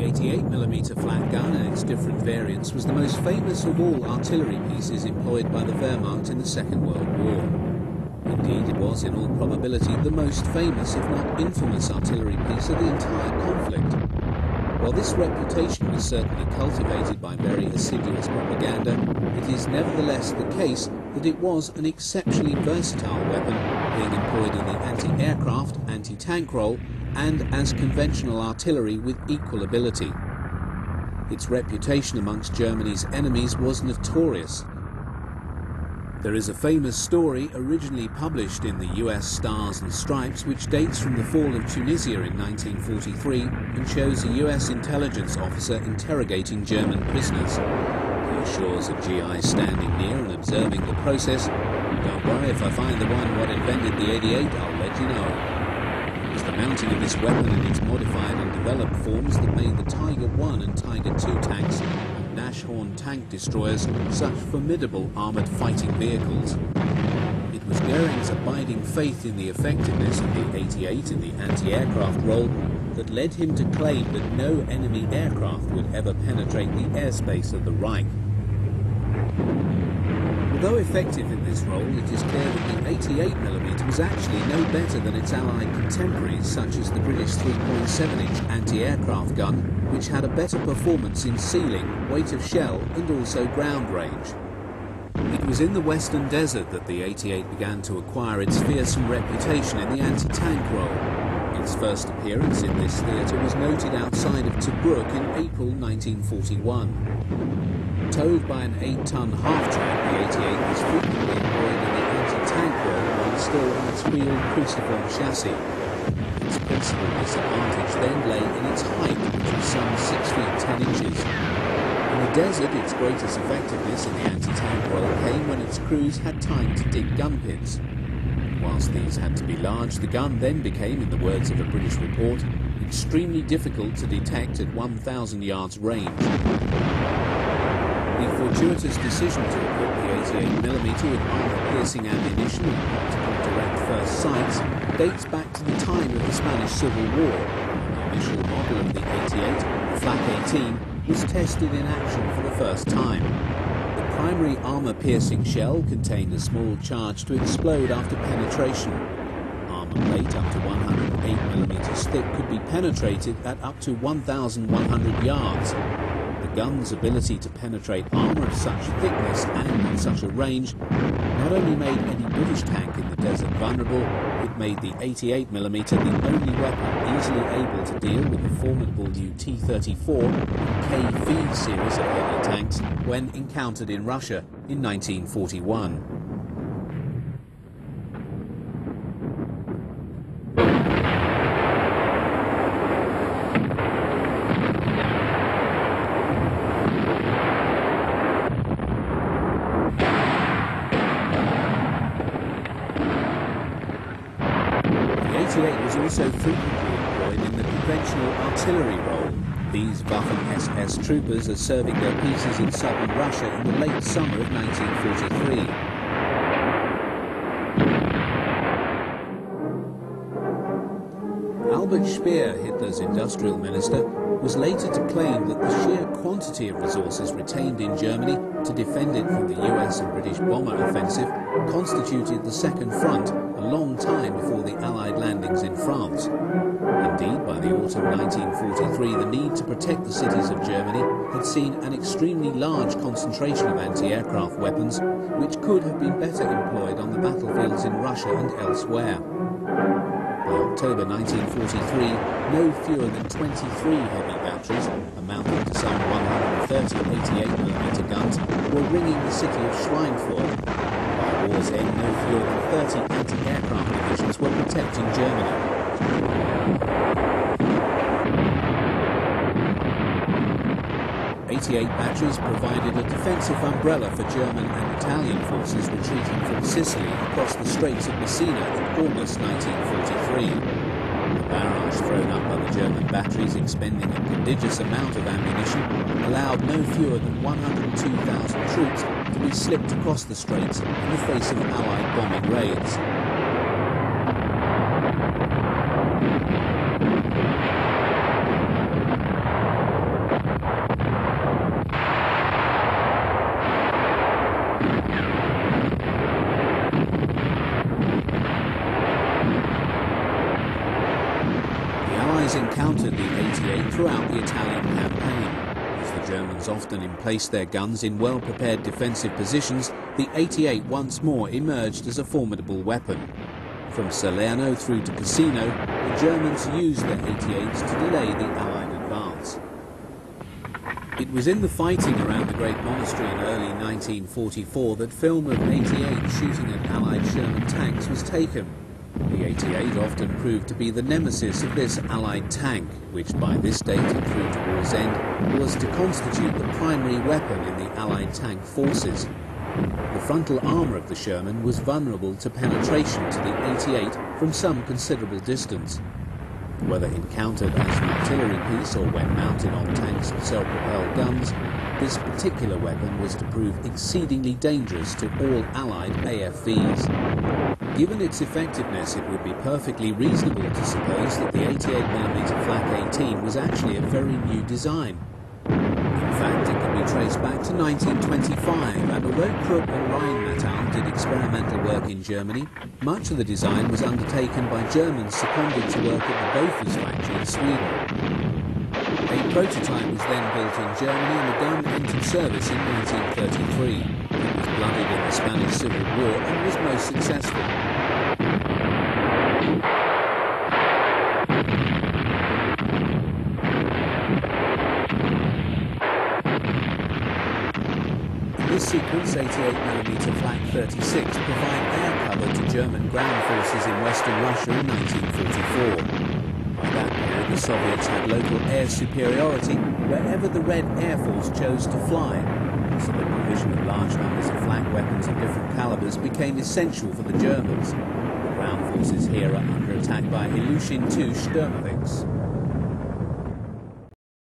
The 88mm flat gun and its different variants was the most famous of all artillery pieces employed by the Wehrmacht in the Second World War. Indeed, it was in all probability the most famous, if not infamous, artillery piece of the entire conflict. While this reputation was certainly cultivated by very assiduous propaganda, it is nevertheless the case that it was an exceptionally versatile weapon, being employed in the anti-aircraft, anti-tank role, and as conventional artillery with equal ability. Its reputation amongst Germany's enemies was notorious. There is a famous story originally published in the US Stars and Stripes which dates from the fall of Tunisia in 1943 and shows a US intelligence officer interrogating German prisoners. He assures a GI standing near and observing the process, "Don't worry, if I find the one what invented the 88, I'll let you know." It was the mounting of this weapon in its modified and developed forms that made the Tiger I and Tiger II tanks and Nashorn tank destroyers such formidable armoured fighting vehicles. It was Goering's abiding faith in the effectiveness of the 88 in the anti-aircraft role that led him to claim that no enemy aircraft would ever penetrate the airspace of the Reich. Although effective in this role, it is clear that the 88mm was actually no better than its Allied contemporaries, such as the British 3.7-inch anti-aircraft gun, which had a better performance in ceiling, weight of shell, and also ground range. It was in the Western Desert that the 88 began to acquire its fearsome reputation in the anti-tank role. Its first appearance in this theatre was noted outside of Tobruk in April 1941. Towed by an 8-ton half-track, the 88 was frequently employed in the anti-tank role while still on its wheeled cruciform chassis. Its principal disadvantage then lay in its height, which was some 6 feet 10 inches. In the desert, its greatest effectiveness in the anti-tank role came when its crews had time to dig gun pits. Whilst these had to be large, the gun then became, in the words of a British report, extremely difficult to detect at 1,000 yards range. The fortuitous decision to equip the 88mm with armor-piercing ammunition and optical direct first sights dates back to the time of the Spanish Civil War. The initial model of the 88, the Flak 18, was tested in action for the first time. The primary armor-piercing shell contained a small charge to explode after penetration. Armor plate up to 108mm thick could be penetrated at up to 1,100 yards. The gun's ability to penetrate armour of such thickness and at such a range not only made any British tank in the desert vulnerable, it made the 88mm the only weapon easily able to deal with the formidable UT-34 and KV series of heavy tanks when encountered in Russia in 1941. The 88 was also frequently employed in the conventional artillery role. These Waffen SS troopers are serving their pieces in southern Russia in the late summer of 1943. Albert Speer, Hitler's industrial minister, was later to claim that the sheer quantity of resources retained in Germany to defend it from the US and British bomber offensive constituted the Second Front a long time before the Allied landings in France. Indeed, by the autumn 1943, the need to protect the cities of Germany had seen an extremely large concentration of anti-aircraft weapons, which could have been better employed on the battlefields in Russia and elsewhere. By October 1943, no fewer than 23 heavy batteries, amounting to some 130 88mm guns, were ringing the city of Schweinfurt. By war's end, no fewer than 30 anti-aircraft divisions were protecting Germany. .88 batteries provided a defensive umbrella for German and Italian forces retreating from Sicily across the Straits of Messina in August 1943. The barrage thrown up by the German batteries, expending a prodigious amount of ammunition, allowed no fewer than 102,000 troops to be slipped across the straits in the face of Allied bombing raids. encountered the 88 throughout the Italian campaign. As the Germans often emplaced their guns in well-prepared defensive positions, the 88 once more emerged as a formidable weapon. From Salerno through to Cassino, the Germans used their 88s to delay the Allied advance. It was in the fighting around the Great Monastery in early 1944 that film of 88 shooting at Allied Sherman tanks was taken. The 88 often proved to be the nemesis of this Allied tank, which by this date and through to war's end was to constitute the primary weapon in the Allied tank forces. The frontal armour of the Sherman was vulnerable to penetration to the 88 from some considerable distance. Whether encountered as an artillery piece or when mounted on tanks' self-propelled guns, this particular weapon was to prove exceedingly dangerous to all Allied AFVs. Given its effectiveness, it would be perfectly reasonable to suppose that the 88mm Flak 18 was actually a very new design. In fact, it can be traced back to 1925, and although Krupp and Rheinmetall did experimental work in Germany, much of the design was undertaken by Germans seconded to work at the Bofors factory in Sweden. A prototype was then built in Germany and the gun entered service in 1933. It was blooded in the Spanish Civil War and was most successful. In this sequence, 88mm Flak 36 provide air cover to German ground forces in western Russia in 1944. By that period, the Soviets had local air superiority wherever the Red Air Force chose to fly, so the provision of large numbers of flak weapons of different calibers became essential for the Germans. The ground forces here are under attack by Ilyushin II Sturmovix.